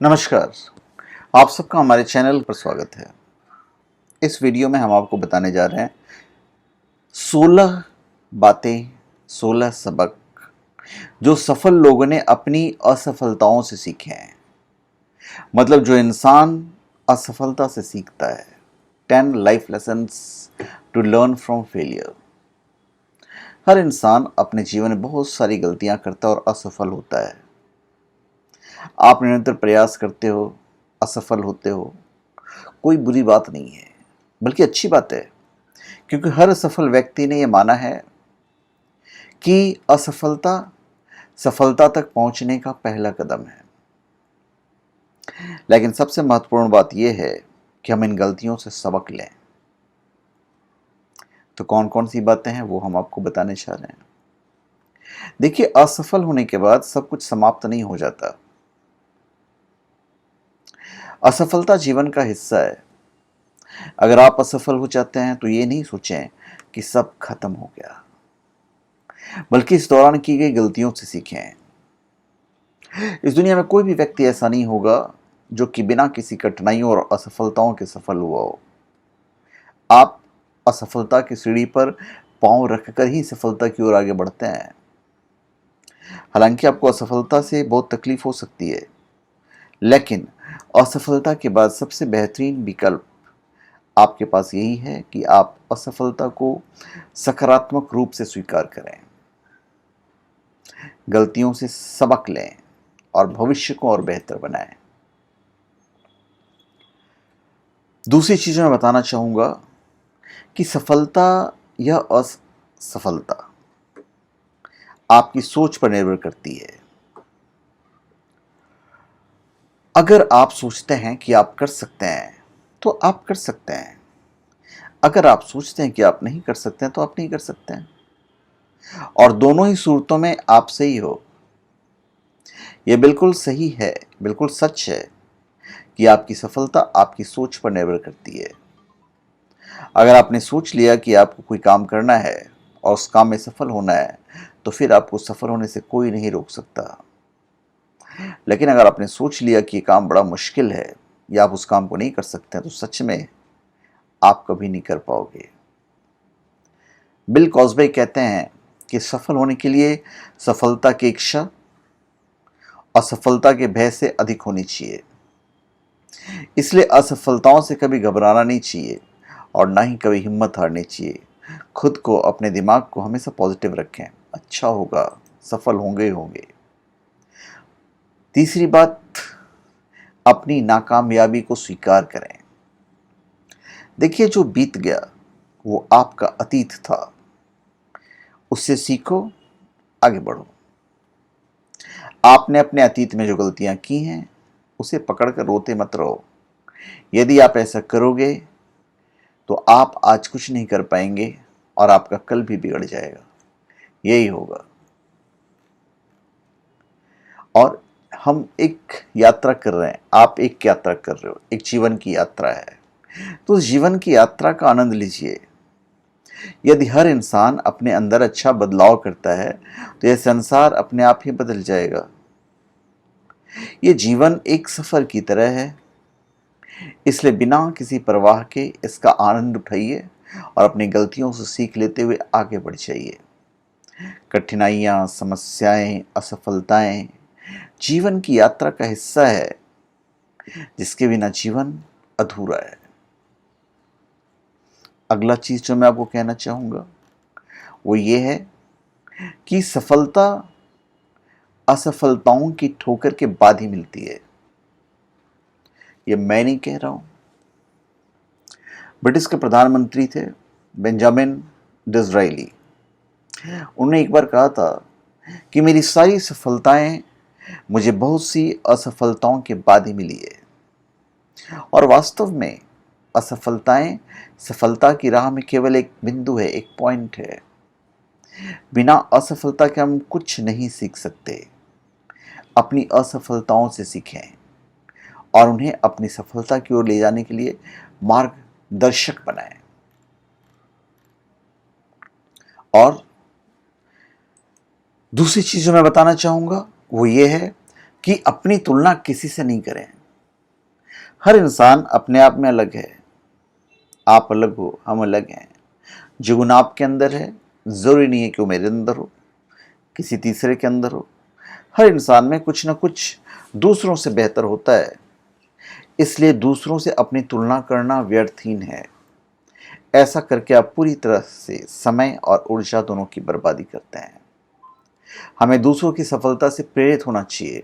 नमस्कार। आप सबका हमारे चैनल पर स्वागत है। इस वीडियो में हम आपको बताने जा रहे हैं 16 बातें, 16 सबक जो सफल लोगों ने अपनी असफलताओं से सीखे हैं। मतलब जो इंसान असफलता से सीखता है। 10 life lessons to learn from failure. हर इंसान अपने जीवन में बहुत सारी गलतियां करता है और असफल होता है। आप निरंतर प्रयास करते हो, असफल होते हो, कोई बुरी बात नहीं है, बल्कि अच्छी बात है। क्योंकि हर सफल व्यक्ति ने यह माना है कि असफलता सफलता तक पहुंचने का पहला कदम है। लेकिन सबसे महत्वपूर्ण बात यह है कि हम इन गलतियों से सबक लें। तो कौन कौन सी बातें हैं वो हम आपको बताने चाह रहे हैं। देखिए, असफल होने के बाद सब कुछ समाप्त नहीं हो जाता। असफलता जीवन का हिस्सा है। अगर आप असफल हो जाते हैं तो ये नहीं सोचें कि सब खत्म हो गया, बल्कि इस दौरान की गई गलतियों से सीखें। इस दुनिया में कोई भी व्यक्ति ऐसा नहीं होगा जो कि बिना किसी कठिनाइयों और असफलताओं के सफल हुआ हो। आप असफलता की सीढ़ी पर पांव रखकर ही सफलता की ओर आगे बढ़ते हैं। हालांकि आपको असफलता से बहुत तकलीफ हो सकती है, लेकिन असफलता के बाद सबसे बेहतरीन विकल्प आपके पास यही है कि आप असफलता को सकारात्मक रूप से स्वीकार करें, गलतियों से सबक लें और भविष्य को और बेहतर बनाएं। दूसरी चीज मैं बताना चाहूंगा कि सफलता या असफलता आपकी सोच पर निर्भर करती है। अगर आप सोचते हैं कि आप कर सकते हैं तो आप कर सकते हैं। अगर आप सोचते हैं कि आप नहीं कर सकते हैं तो आप नहीं कर सकते हैं। और दोनों ही सूरतों में आप सही हो। यह बिल्कुल सही है, बिल्कुल सच है कि आपकी सफलता आपकी सोच पर निर्भर करती है। अगर आपने सोच लिया कि आपको कोई काम करना है और उस काम में सफल होना है, तो फिर आपको सफल होने से कोई नहीं रोक सकता। लेकिन अगर आपने सोच लिया कि ये काम बड़ा मुश्किल है या आप उस काम को नहीं कर सकते हैं, तो सच में आप कभी नहीं कर पाओगे। बिल कॉस्बे कहते हैं कि सफल होने के लिए सफलता की इच्छा असफलता के भय से अधिक होनी चाहिए। इसलिए असफलताओं से कभी घबराना नहीं चाहिए और ना ही कभी हिम्मत हारनी चाहिए। खुद को, अपने दिमाग को हमेशा पॉजिटिव रखें। अच्छा होगा, सफल होंगे ही होंगे। तीसरी बात, अपनी नाकामयाबी को स्वीकार करें। देखिए, जो बीत गया वो आपका अतीत था। उससे सीखो, आगे बढ़ो। आपने अपने अतीत में जो गलतियां की हैं उसे पकड़कर रोते मत रहो। यदि आप ऐसा करोगे तो आप आज कुछ नहीं कर पाएंगे और आपका कल भी बिगड़ जाएगा। यही होगा। और हम एक यात्रा कर रहे हैं, आप एक यात्रा कर रहे हो, एक जीवन की यात्रा है। तो उस जीवन की यात्रा का आनंद लीजिए। यदि हर इंसान अपने अंदर अच्छा बदलाव करता है तो यह संसार अपने आप ही बदल जाएगा। यह जीवन एक सफर की तरह है, इसलिए बिना किसी परवाह के इसका आनंद उठाइए और अपनी गलतियों से सीख लेते हुए आगे बढ़ जाइए। कठिनाइयां, समस्याएं, असफलताएं जीवन की यात्रा का हिस्सा है, जिसके बिना जीवन अधूरा है। अगला चीज जो मैं आपको कहना चाहूंगा वो ये है कि सफलता असफलताओं की ठोकर के बाद ही मिलती है। ये मैं नहीं कह रहा हूं। ब्रिटिश के प्रधानमंत्री थे बेंजामिन डिज़राइली। उन्होंने एक बार कहा था कि मेरी सारी सफलताएं मुझे बहुत सी असफलताओं के बाद ही मिली है। और वास्तव में असफलताएं सफलता की राह में केवल एक बिंदु है, एक पॉइंट है। बिना असफलता के हम कुछ नहीं सीख सकते। अपनी असफलताओं से सीखें और उन्हें अपनी सफलता की ओर ले जाने के लिए मार्गदर्शक बनाएं। और दूसरी चीज जो मैं बताना चाहूंगा वो ये है कि अपनी तुलना किसी से नहीं करें। हर इंसान अपने आप में अलग है। आप अलग हो, हम अलग हैं। जो गुण आपके अंदर है जरूरी नहीं है कि वो मेरे अंदर हो, किसी तीसरे के अंदर हो। हर इंसान में कुछ ना कुछ दूसरों से बेहतर होता है, इसलिए दूसरों से अपनी तुलना करना व्यर्थहीन है। ऐसा करके आप पूरी तरह से समय और ऊर्जा दोनों की बर्बादी करते हैं। हमें दूसरों की सफलता से प्रेरित होना चाहिए,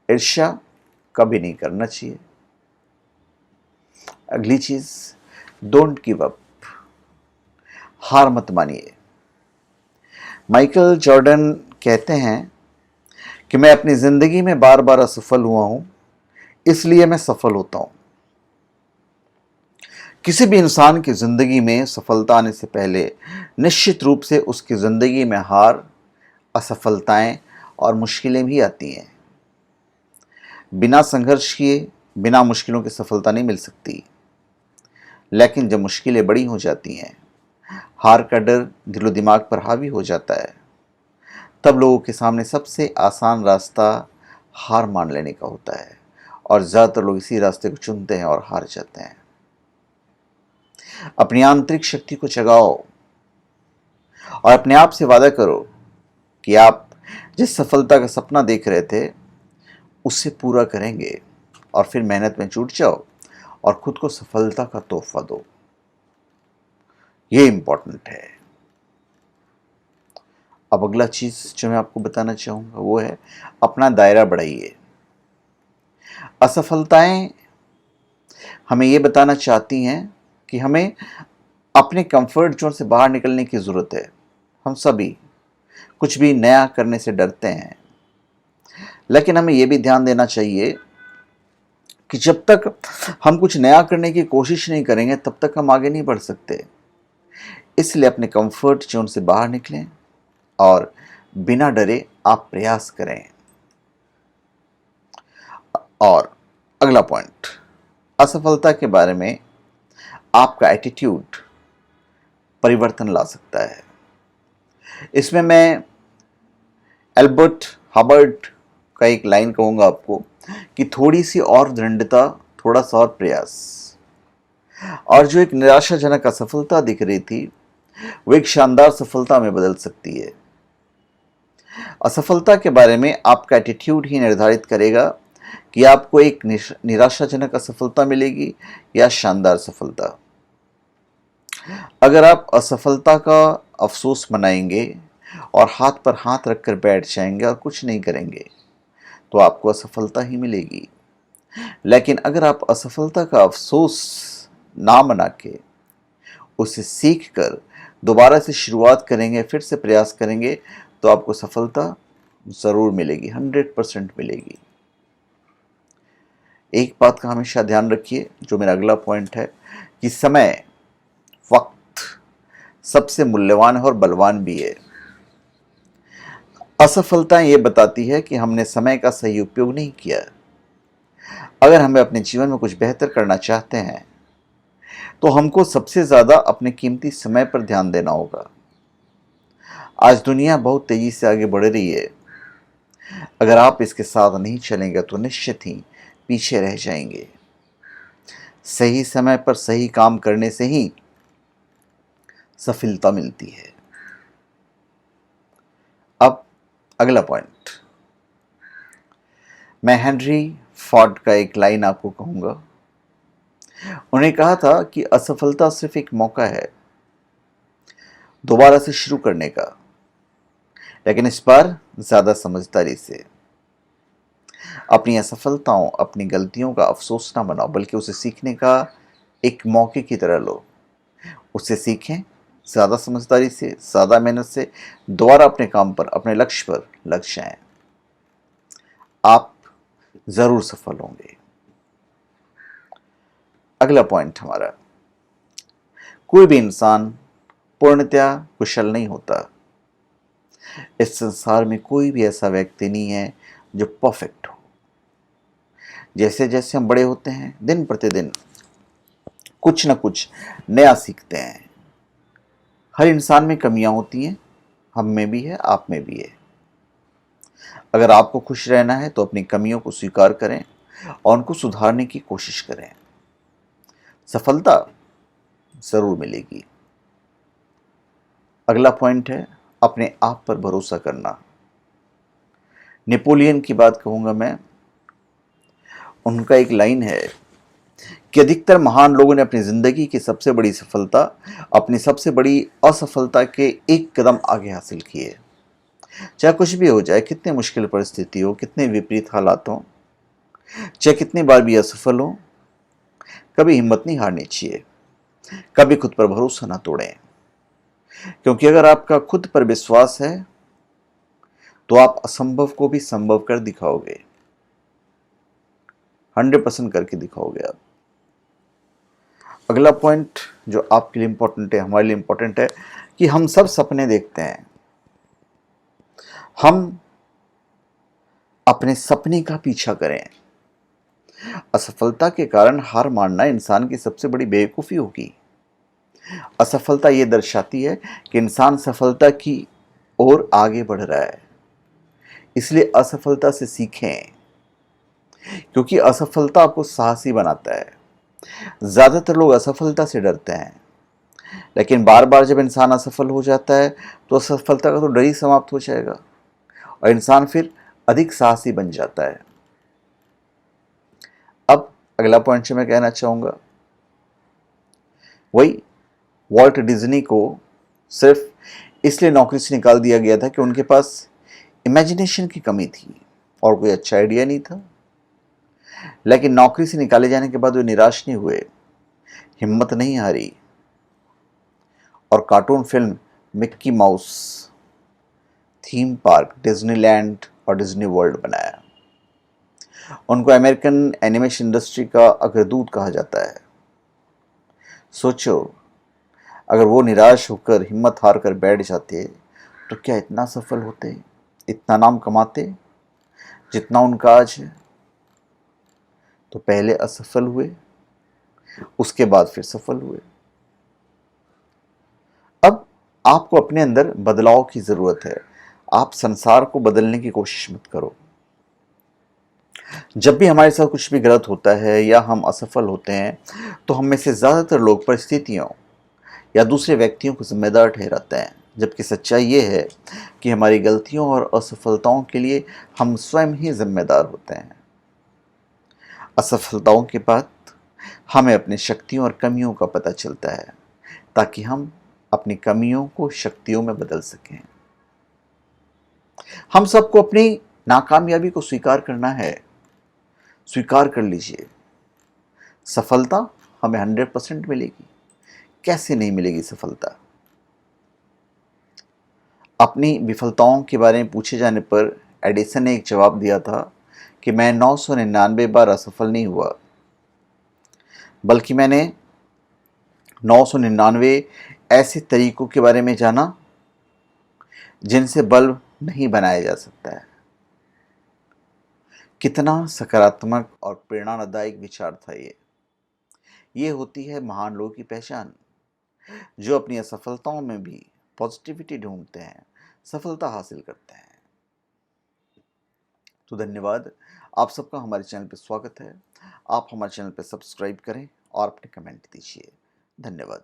ईर्ष्या कभी नहीं करना चाहिए। अगली चीज, डोंट गिव अप, हार मत मानिए। माइकल जॉर्डन कहते हैं कि मैं अपनी जिंदगी में बार बार असफल हुआ हूं, इसलिए मैं सफल होता हूं। किसी भी इंसान की जिंदगी में सफलता आने से पहले निश्चित रूप से उसकी जिंदगी में हार, असफलताएं और मुश्किलें भी आती हैं। बिना संघर्ष किए, बिना मुश्किलों की सफलता नहीं मिल सकती। लेकिन जब मुश्किलें बड़ी हो जाती हैं, हार का डर दिलो दिमाग पर हावी हो जाता है, तब लोगों के सामने सबसे आसान रास्ता हार मान लेने का होता है और ज़्यादातर लोग इसी रास्ते को चुनते हैं और हार जाते हैं। अपनी आंतरिक शक्ति को जगाओ और अपने आप से वादा करो कि आप जिस सफलता का सपना देख रहे थे उससे पूरा करेंगे, और फिर मेहनत में जुट जाओ और खुद को सफलता का तोहफा दो। ये इंपॉर्टेंट है। अब अगला चीज जो मैं आपको बताना चाहूंगा वो है अपना दायरा बढ़ाइए। असफलताएं हमें ये बताना चाहती हैं कि हमें अपने कंफर्ट जोन से बाहर निकलने की जरूरत है। हम सभी कुछ भी नया करने से डरते हैं, लेकिन हमें यह भी ध्यान देना चाहिए कि जब तक हम कुछ नया करने की कोशिश नहीं करेंगे तब तक हम आगे नहीं बढ़ सकते। इसलिए अपने कंफर्ट जोन से बाहर निकलें और बिना डरे आप प्रयास करें। और अगला पॉइंट, असफलता के बारे में आपका एटीट्यूड परिवर्तन ला सकता है। इसमें मैं एल्बर्ट हबर्ट का एक लाइन कहूंगा आपको कि थोड़ी सी और दृढ़ता, थोड़ा सा और प्रयास। और जो एक निराशाजनक असफलता दिख रही थी वो एक शानदार सफलता में बदल सकती है। असफलता के बारे में आपका एटीट्यूड ही निर्धारित करेगा कि आपको एक निराशाजनक असफलता मिलेगी या शानदार सफलता। अगर आप असफलता का अफसोस मनाएंगे और हाथ पर हाथ रखकर बैठ जाएंगे और कुछ नहीं करेंगे तो आपको असफलता ही मिलेगी। लेकिन अगर आप असफलता का अफसोस ना मना के उसे सीख कर दोबारा से शुरुआत करेंगे, फिर से प्रयास करेंगे, तो आपको सफलता जरूर मिलेगी, 100% मिलेगी। एक बात का हमेशा ध्यान रखिए, जो मेरा अगला पॉइंट है, कि समय, वक्त सबसे मूल्यवान है और बलवान भी है। असफलताएं ये बताती है कि हमने समय का सही उपयोग नहीं किया। अगर हमें अपने जीवन में कुछ बेहतर करना चाहते हैं तो हमको सबसे ज्यादा अपने कीमती समय पर ध्यान देना होगा। आज दुनिया बहुत तेजी से आगे बढ़ रही है। अगर आप इसके साथ नहीं चलेंगे तो निश्चित ही पीछे रह जाएंगे। सही समय पर सही काम करने से ही सफलता मिलती है। अब अगला पॉइंट, मैं हेनरी फोर्ड का एक लाइन आपको कहूंगा। उन्हें कहा था कि असफलता सिर्फ एक मौका है दोबारा से शुरू करने का, लेकिन इस बार ज्यादा समझदारी से। अपनी असफलताओं, अपनी गलतियों का अफसोस ना बनाओ, बल्कि उसे सीखने का एक मौके की तरह लो। उससे सीखें, ज्यादा समझदारी से, ज्यादा मेहनत से दोबारा अपने काम पर, अपने लक्ष्य पर लग जाएं। आप जरूर सफल होंगे। अगला पॉइंट हमारा, कोई भी इंसान पूर्णतया कुशल नहीं होता। इस संसार में कोई भी ऐसा व्यक्ति नहीं है जो परफेक्ट हो। जैसे जैसे हम बड़े होते हैं, दिन प्रतिदिन कुछ ना कुछ नया सीखते हैं। हर इंसान में कमियां होती हैं, हम में भी है, आप में भी है। अगर आपको खुश रहना है तो अपनी कमियों को स्वीकार करें और उनको सुधारने की कोशिश करें। सफलता जरूर मिलेगी। अगला पॉइंट है अपने आप पर भरोसा करना। नेपोलियन की बात कहूंगा मैं। उनका एक लाइन है कि अधिकतर महान लोगों ने अपनी जिंदगी की सबसे बड़ी सफलता अपनी सबसे बड़ी असफलता के एक कदम आगे हासिल की है। चाहे कुछ भी हो जाए, कितनी मुश्किल परिस्थिति हो, कितने विपरीत हालात हो, चाहे कितनी बार भी असफल हो, कभी हिम्मत नहीं हारनी चाहिए। कभी खुद पर भरोसा ना तोड़ें, क्योंकि अगर आपका खुद पर विश्वास है तो आप असंभव को भी संभव कर दिखाओगे। 100% करके दिखाओगे आप। अगला पॉइंट जो आपके लिए इंपॉर्टेंट है, हमारे लिए इंपॉर्टेंट है कि हम सब सपने देखते हैं। हम अपने सपने का पीछा करें। असफलता के कारण हार मानना इंसान की सबसे बड़ी बेवकूफ़ी होगी। असफलता ये दर्शाती है कि इंसान सफलता की ओर आगे बढ़ रहा है। इसलिए असफलता से सीखें, क्योंकि असफलता आपको साहसी बनाता है। ज़्यादातर लोग असफलता से डरते हैं, लेकिन बार बार जब इंसान असफल हो जाता है तो असफलता का तो डर ही समाप्त हो जाएगा और इंसान फिर अधिक साहसी बन जाता है। अब अगला पॉइंट जो मैं कहना चाहूँगा, वही वॉल्ट डिज्नी को सिर्फ इसलिए नौकरी से निकाल दिया गया था कि उनके पास इमेजिनेशन की कमी थी और कोई अच्छा आइडिया नहीं था। लेकिन नौकरी से निकाले जाने के बाद वे निराश नहीं हुए, हिम्मत नहीं हारी और cartoon film Mickey mouse, theme park, Disneyland और डिज्नी वर्ल्ड बनाया। उनको अमेरिकन एनिमेशन इंडस्ट्री का अग्रदूत कहा जाता है। सोचो, अगर वो निराश होकर हिम्मत हार कर बैठ जाते तो क्या इतना सफल होते, इतना नाम कमाते जितना उनका आज है? तो पहले असफल हुए, उसके बाद फिर सफल हुए। अब आपको अपने अंदर बदलाव की जरूरत है। आप संसार को बदलने की कोशिश मत करो। जब भी हमारे साथ कुछ भी गलत होता है या हम असफल होते हैं तो हम में से ज़्यादातर लोग परिस्थितियों या दूसरे व्यक्तियों को जिम्मेदार ठहराते हैं, जबकि सच्चाई ये है कि हमारी गलतियों और असफलताओं के लिए हम स्वयं ही जिम्मेदार होते हैं। असफलताओं के बाद हमें अपनी शक्तियों और कमियों का पता चलता है, ताकि हम अपनी कमियों को शक्तियों में बदल सकें। हम सबको अपनी नाकामयाबी को स्वीकार करना है। स्वीकार कर लीजिए, सफलता हमें 100% मिलेगी। कैसे नहीं मिलेगी सफलता? अपनी विफलताओं के बारे में पूछे जाने पर एडिसन ने एक जवाब दिया था कि मैं 999 बार असफल नहीं हुआ, बल्कि मैंने 999 ऐसे तरीकों के बारे में जाना जिनसे बल्ब नहीं बनाया जा सकता है। कितना सकारात्मक और प्रेरणादायक विचार था ये होती है महान लोगों की पहचान, जो अपनी असफलताओं में भी पॉजिटिविटी ढूंढते हैं, सफलता हासिल करते हैं। तो धन्यवाद। आप सबका हमारे चैनल पर स्वागत है। आप हमारे चैनल पर सब्सक्राइब करें और अपने कमेंट दीजिए। धन्यवाद।